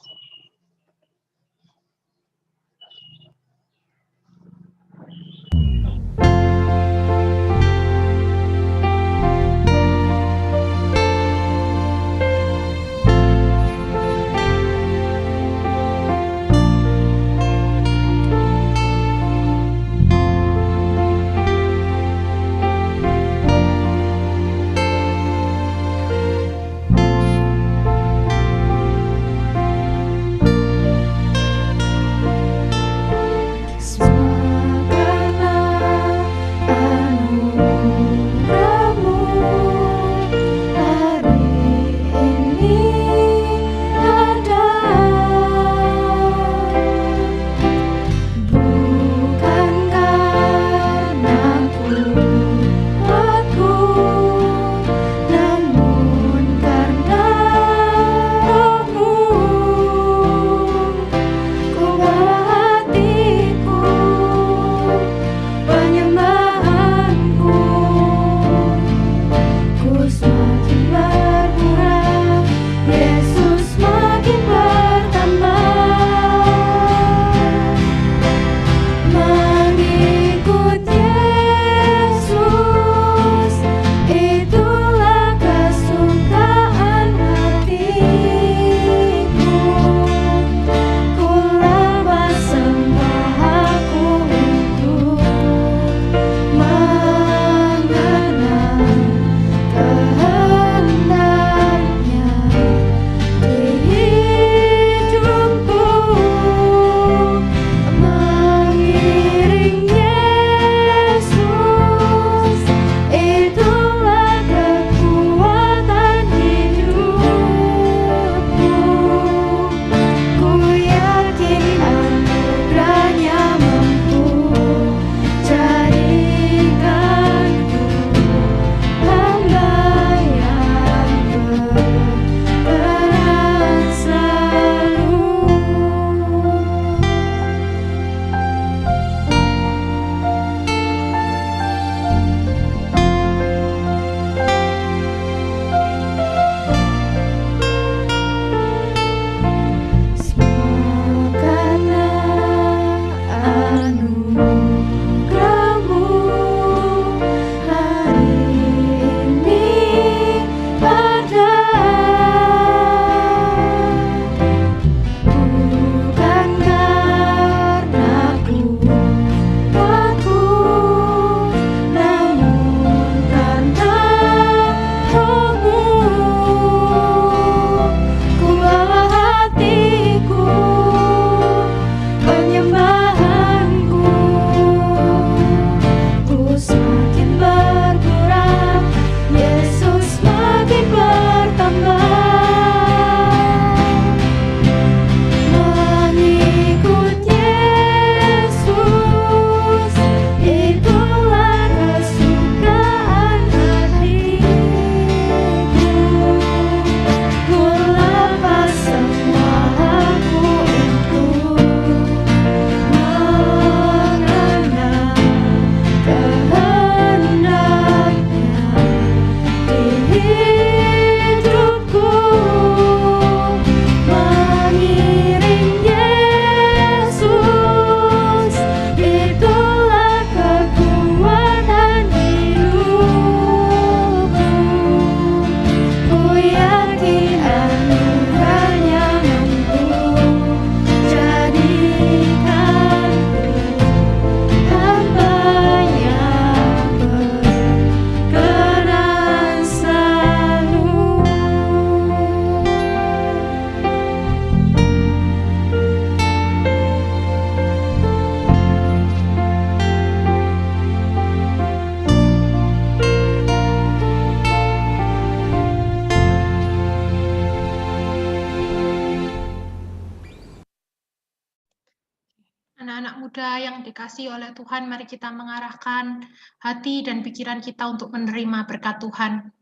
muda yang dikasihi oleh Tuhan, mari kita mengarahkan hati dan pikiran kita untuk menerima berkat Tuhan.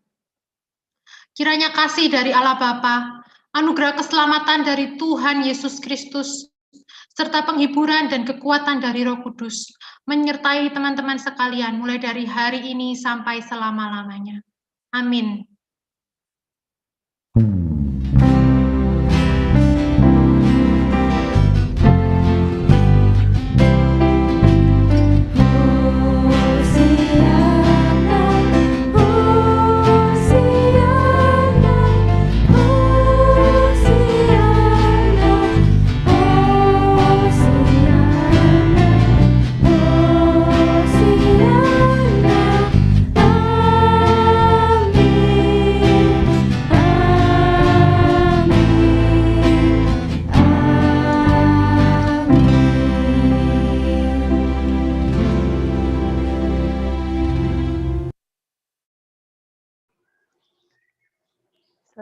Kiranya kasih dari Allah Bapa, anugerah keselamatan dari Tuhan Yesus Kristus, serta penghiburan dan kekuatan dari Roh Kudus, menyertai teman-teman sekalian mulai dari hari ini sampai selama-lamanya. Amin.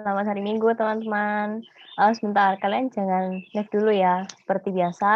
Selamat hari Minggu, teman-teman. Sebentar, kalian jangan live dulu ya. Seperti biasa,